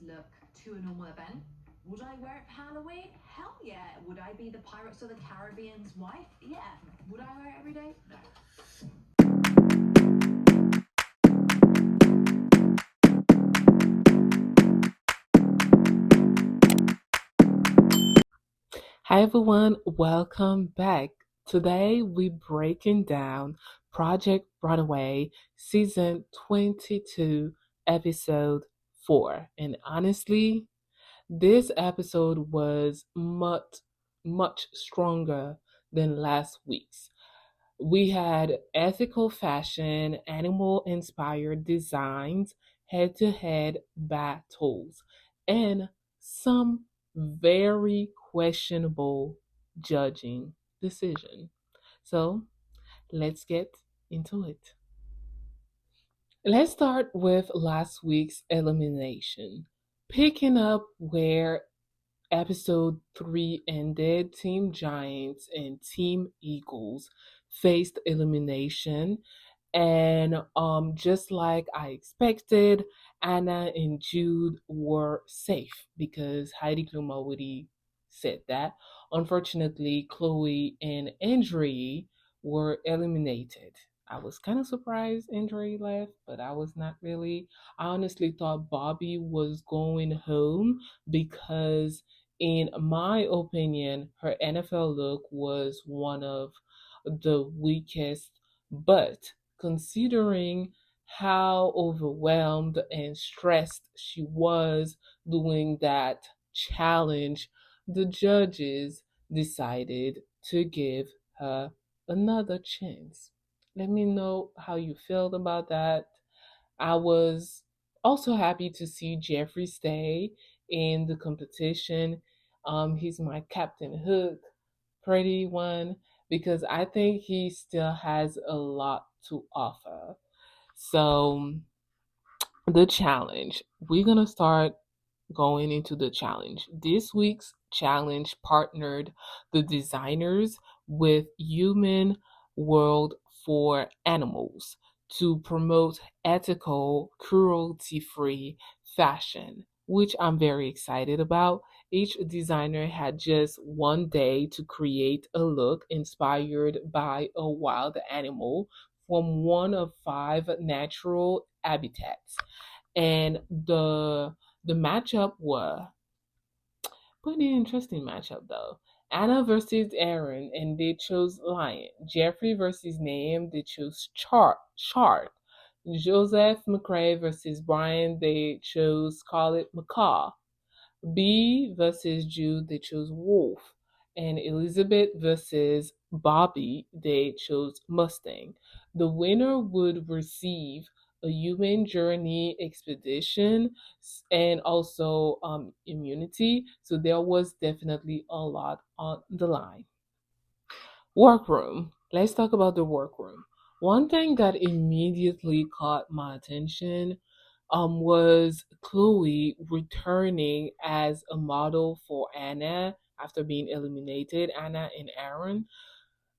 look to a normal event? Would I wear it for Halloween? Hell yeah. Would I be the Pirates of the Caribbean's wife? Yeah. Would I wear it every day? No. Hi everyone, welcome back. Today we're breaking down Project Runway Season 22, Episode 4. And honestly, this episode was much stronger than last week's. We had ethical fashion, animal inspired designs, head to head battles, and some very questionable judging decision. So let's get into it. Let's start with last week's elimination. Picking up where episode 3 ended, Team Giants and Team Eagles faced elimination. And just like I expected, Anna and Jude were safe because Heidi Klum already said that. Unfortunately, Chloe and Andre were eliminated. I was kind of surprised Andre left, but I was not really. I honestly thought Bobby was going home because, in my opinion, her NFL look was one of the weakest, but considering how overwhelmed and stressed she was doing that challenge, the judges decided to give her another chance. Let me know how you felt about that. I was also happy to see Jeffrey stay in the competition. He's my Captain Hook, pretty one, because I think he still has a lot to offer. So, the challenge. We're going to start going into the challenge. This week's challenge partnered the designers with Human World for Animals to promote ethical, cruelty free fashion, which I'm very excited about. Each designer had just one day to create a look inspired by a wild animal from one of 5 natural habitats. And the matchup were pretty interesting matchup though. Anna versus Aaron, and they chose Lion. Jeffrey versus Naheim, they chose Shark. Joseph McRae versus Bryan, they chose Scarlett McCaw. B versus Jude, they chose Wolf. And Elizabeth versus Bobby, they chose Mustang. The winner would receive a human journey expedition and also immunity. So there was definitely a lot on the line. Workroom. Let's talk about the workroom. One thing that immediately caught my attention was Chloe returning as a model for Anna after being eliminated, Anna and Aaron.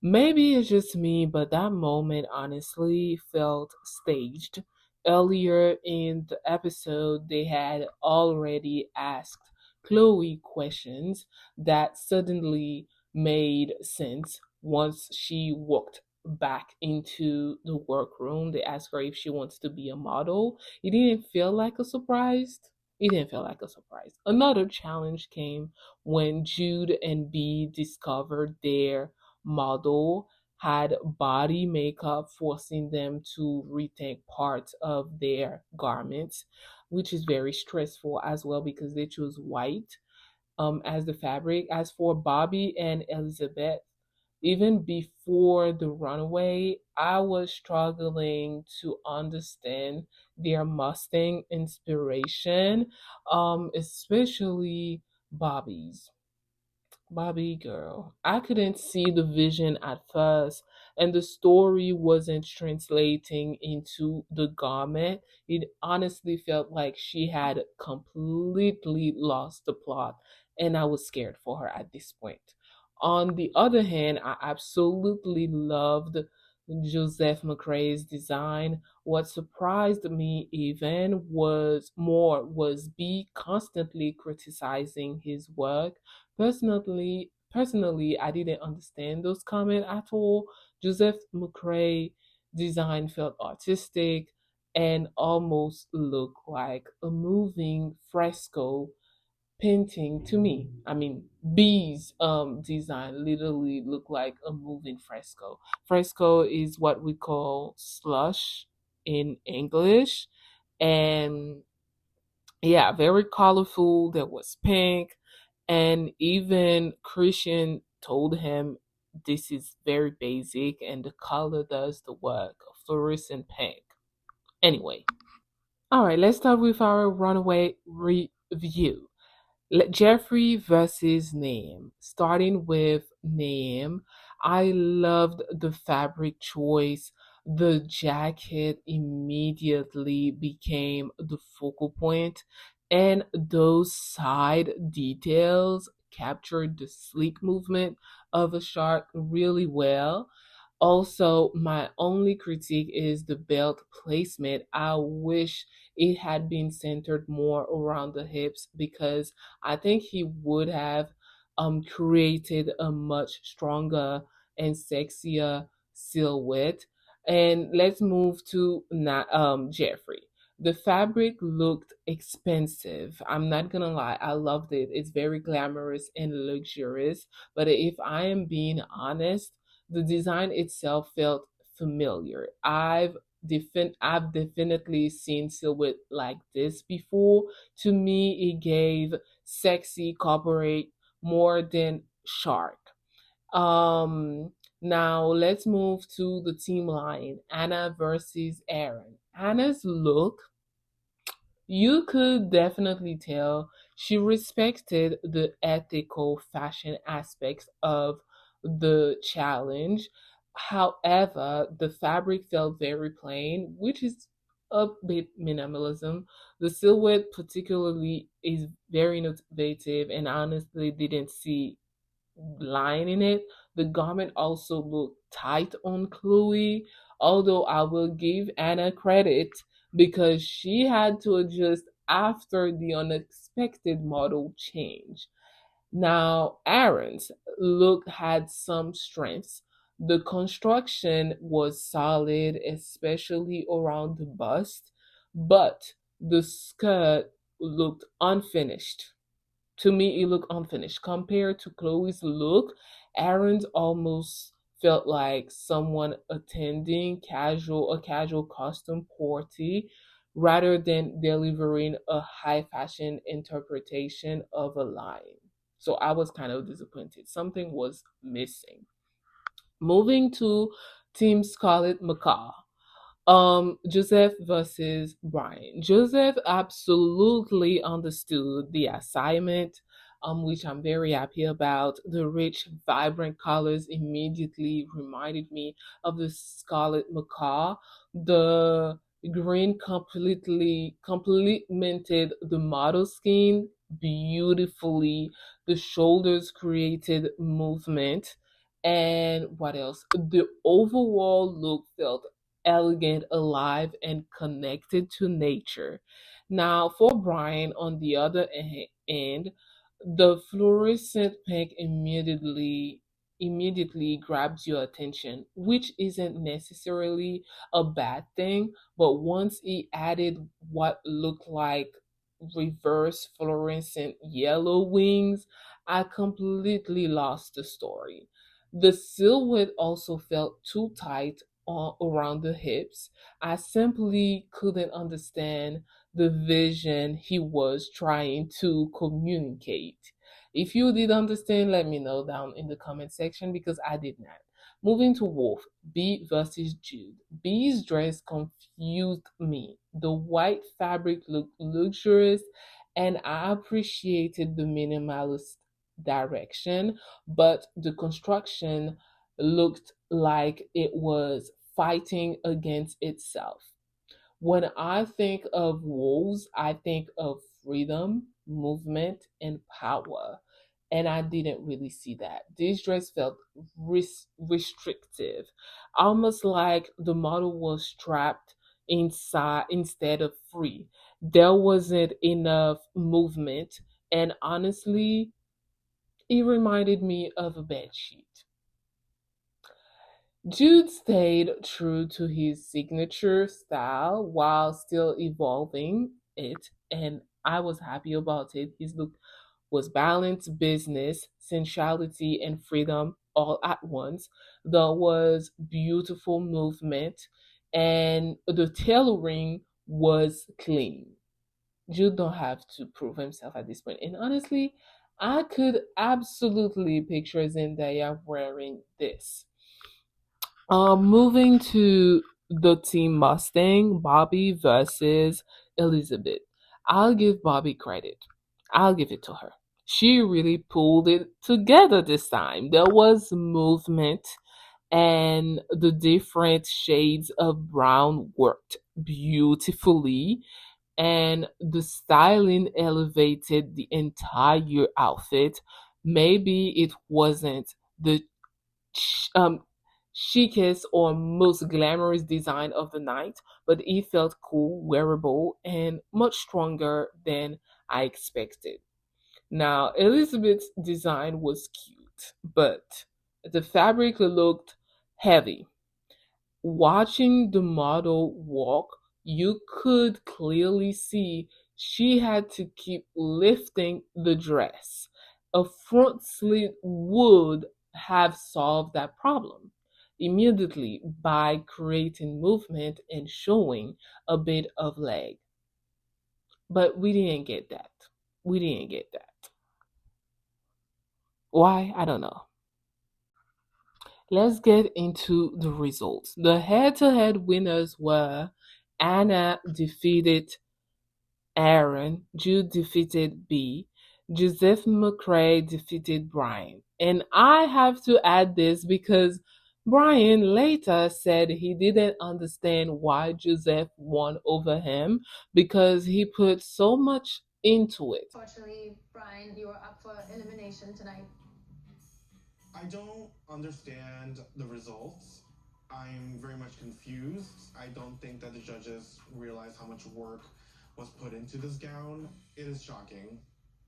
Maybe it's just me, but that moment honestly felt staged. Earlier in the episode, they had already asked Chloe questions that suddenly made sense once she walked back into the workroom. They asked her if she wants to be a model. It didn't feel like a surprise. It didn't feel like a surprise. Another challenge came when Jude and B discovered their model had body makeup, forcing them to rethink parts of their garments, which is very stressful as well because they chose white as the fabric. As for Bobby and Elizabeth, even before the runway, I was struggling to understand their Mustang inspiration, especially Bobby's. Bobby girl. I couldn't see the vision at first, and the story wasn't translating into the garment. It honestly felt like she had completely lost the plot, and I was scared for her at this point. On the other hand, I absolutely loved Joseph McRae's design. What surprised me even was B constantly criticizing his work. Personally, I didn't understand those comments at all. Joseph McRae design felt artistic and almost looked like a moving fresco painting to me. I mean, B's design literally looked like a moving fresco. Fresco is what we call slush in English, and yeah, very colorful. There was pink, and even Christian told him this is very basic, and the color does the work. Fluorescent pink. Anyway, all right, let's start with our runaway review. Jeffrey versus Naheim. Starting with Naheim, I loved the fabric choice. The jacket immediately became the focal point, and those side details captured the sleek movement of a shark really well. Also, my only critique is the belt placement. I wish it had been centered more around the hips because I think he would have created a much stronger and sexier silhouette. And let's move to Jeffrey. The fabric looked expensive. I'm not gonna lie, I loved it. It's very glamorous and luxurious. But if I am being honest, the design itself felt familiar. I've definitely seen silhouette like this before. To me, it gave sexy corporate more than shark. Um, Now let's move to the team line. Anna versus Aaron. Anna's look, you could definitely tell she respected the ethical fashion aspects of the challenge. However, the fabric felt very plain, which is a bit minimalism. The silhouette, particularly, is very innovative, and I honestly didn't see line in it. The garment also looked tight on Chloe, although I will give Anna credit because she had to adjust after the unexpected model change. Now, Aaron's look had some strengths. The construction was solid, especially around the bust, but the skirt looked unfinished. To me, it looked unfinished. Compared to Chloe's look, Aaron's almost felt like someone attending a casual costume party rather than delivering a high fashion interpretation of a line. So I was kind of disappointed. Something was missing. Moving to Team Scarlet Macaw. Joseph versus Bryan. Joseph absolutely understood the assignment, which I'm very happy about. The rich, vibrant colors immediately reminded me of the Scarlet Macaw. The green completely complemented the model skin beautifully. The shoulders created movement. And what else? The overall look felt elegant, alive, and connected to nature. Now, for Bryan, on the other end, the fluorescent pink immediately grabs your attention, which isn't necessarily a bad thing, but once he added what looked like reverse fluorescent yellow wings, I completely lost the story. The silhouette also felt too tight around the hips. I simply couldn't understand the vision he was trying to communicate. If you did understand, let me know down in the comment section because I did not. Moving to Wolf, B versus Jude. B's dress confused me. The white fabric looked luxurious, and I appreciated the minimalist direction, but the construction looked like it was fighting against itself. When I think of wolves, I think of freedom, movement, and power. and I didn't really see that. This dress felt restrictive, almost like the model was trapped inside instead of free. There wasn't enough movement, and honestly, it reminded me of a bed sheet. Jude stayed true to his signature style while still evolving it, and I was happy about it. His look was balance, business, sensuality, and freedom all at once. There was beautiful movement, and the tailoring was clean. Jude don't have to prove himself at this point. And honestly, I could absolutely picture Zendaya wearing this. Moving to the team Mustang, Bobby versus Elizabeth. I'll give Bobby credit. I'll give it to her. She really pulled it together this time. There was movement, and the different shades of brown worked beautifully, and the styling elevated the entire outfit. Maybe it wasn't the ch- um, chicest or most glamorous design of the night, but it felt cool, wearable, and much stronger than I expected. Now, Elizabeth's design was cute, but the fabric looked heavy. Watching the model walk, you could clearly see she had to keep lifting the dress. A front slit would have solved that problem immediately by creating movement and showing a bit of leg. But we didn't get that. We didn't get that. Why? I don't know. Let's get into the results. The head to head winners were Anna defeated Aaron, Jude defeated B, Joseph McRae defeated Bryan. And I have to add this because Bryan later said he didn't understand why Joseph won over him because he put so much into it. Unfortunately, Bryan, you are up for elimination tonight. I don't understand the results. I'm very much confused. I don't think that the judges realize how much work was put into this gown. It is shocking.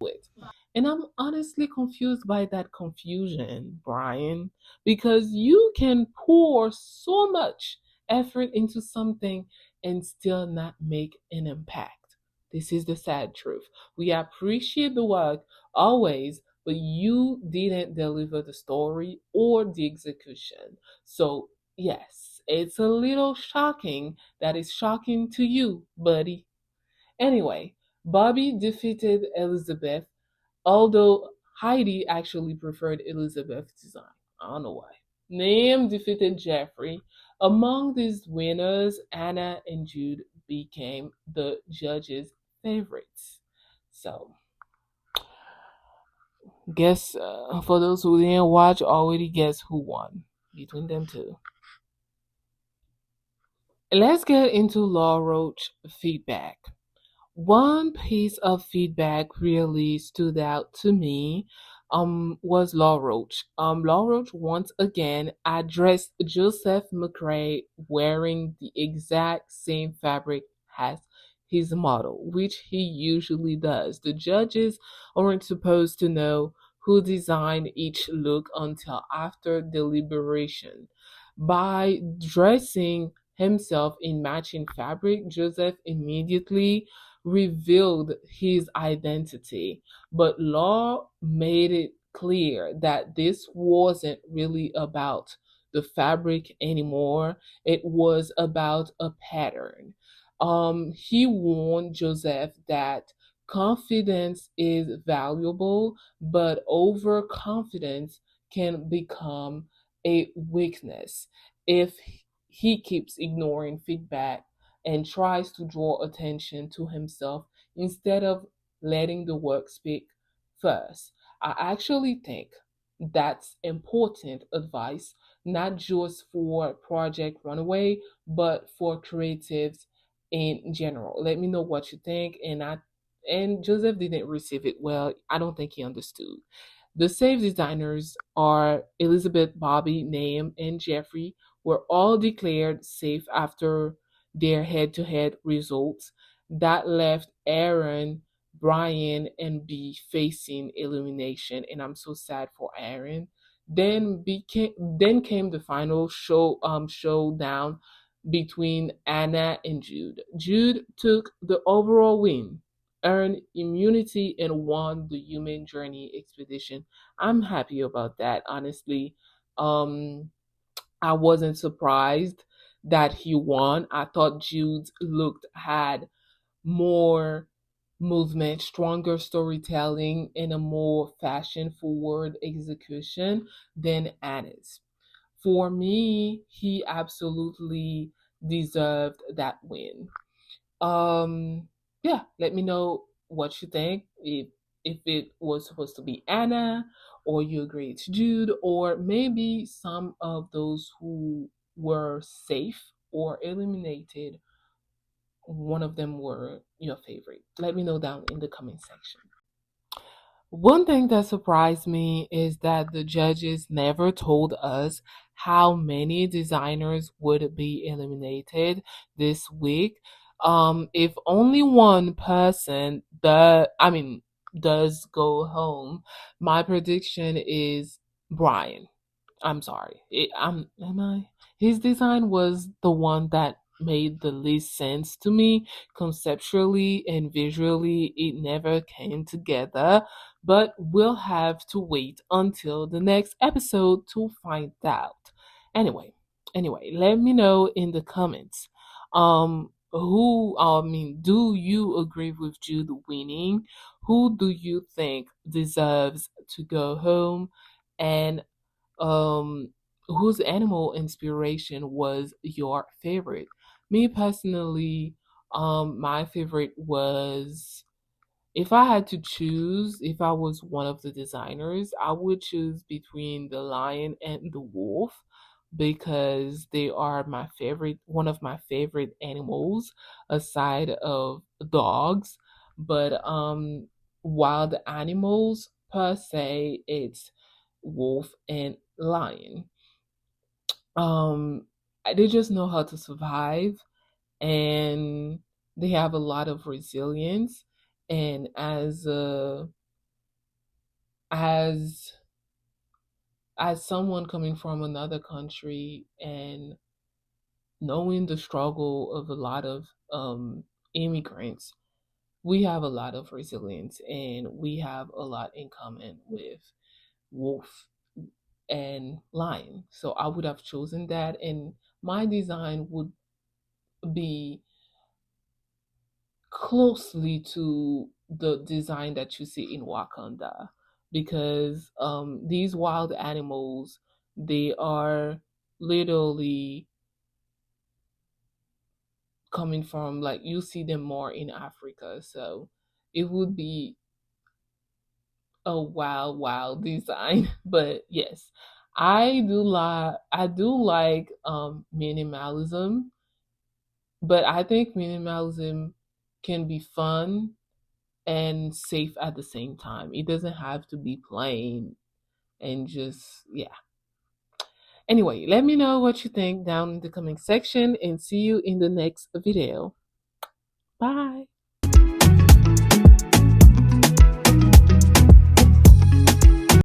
It. And I'm honestly confused by that confusion, Bryan, because you can pour so much effort into something and still not make an impact. This is the sad truth. We appreciate the work always, but you didn't deliver the story or the execution. So, yes, it's a little shocking that it's shocking to you, buddy. Anyway, Bobby defeated Elizabeth, although Heidi actually preferred Elizabeth's design. I don't know why. Naheim defeated Jeffrey. Among these winners, Anna and Jude became the judges' favorites. So, guess for those who didn't watch, already guess who won between them two. Let's get into Law Roach feedback. One piece of feedback really stood out to me was Law Roach. Law Roach once again addressed Joseph McRae wearing the exact same fabric as his model, which he usually does. The judges aren't supposed to know who designed each look until after deliberation. By dressing himself in matching fabric, Joseph immediately revealed his identity, but Law made it clear that this wasn't really about the fabric anymore. It was about a pattern. He warned Joseph that confidence is valuable, but overconfidence can become a weakness if he keeps ignoring feedback and tries to draw attention to himself instead of letting the work speak first. I actually think that's important advice, not just for Project Runaway, but for creatives in general. Let me know what you think. And Joseph didn't receive it well. I don't think he understood. The safe designers are Elizabeth, Bobby, Naheim, and Jeffrey were all declared safe after their head-to-head results. That left Aaron, Bryan, and B facing elimination, and I'm so sad for Aaron. Then came the final showdown between Anna and Jude. Jude took the overall win, earned immunity, and won the human journey expedition. I'm happy about that, honestly. Um, I wasn't surprised that he won. I thought Jude's looked had more movement, stronger storytelling, and a more fashion forward execution than Anna's. For me, he absolutely deserved that win. Yeah, let me know what you think. If it was supposed to be Anna, or you agree it's Jude, or maybe some of those who were safe or eliminated, one of them were your favorite. Let me know down in the comment section. One thing that surprised me is that the judges never told us how many designers would be eliminated this week. If only one person does go home, my prediction is Bryan. I'm sorry. Am I? His design was the one that made the least sense to me conceptually and visually. It never came together, but we'll have to wait until the next episode to find out. Anyway, let me know in the comments. Do you agree with Jude winning? Who do you think deserves to go home? And whose animal inspiration was your favorite? Me personally, my favorite was, if I had to choose, if I was one of the designers, I would choose between the lion and the wolf because they are one of my favorite animals aside of dogs. But wild animals per se, it's wolf and lion. Um, they just know how to survive, and they have a lot of resilience. And as as someone coming from another country and knowing the struggle of a lot of immigrants, we have a lot of resilience, and we have a lot in common with wolf and lion. So I would have chosen that, and my design would be closely to the design that you see in Wakanda, because these wild animals, they are literally coming from, like, you see them more in Africa. So it would be a wild design. But yes, I do like minimalism, but I think minimalism can be fun and safe at the same time. It doesn't have to be plain and just, yeah. Anyway, let me know what you think down in the comment section, and see you in the next video. Bye.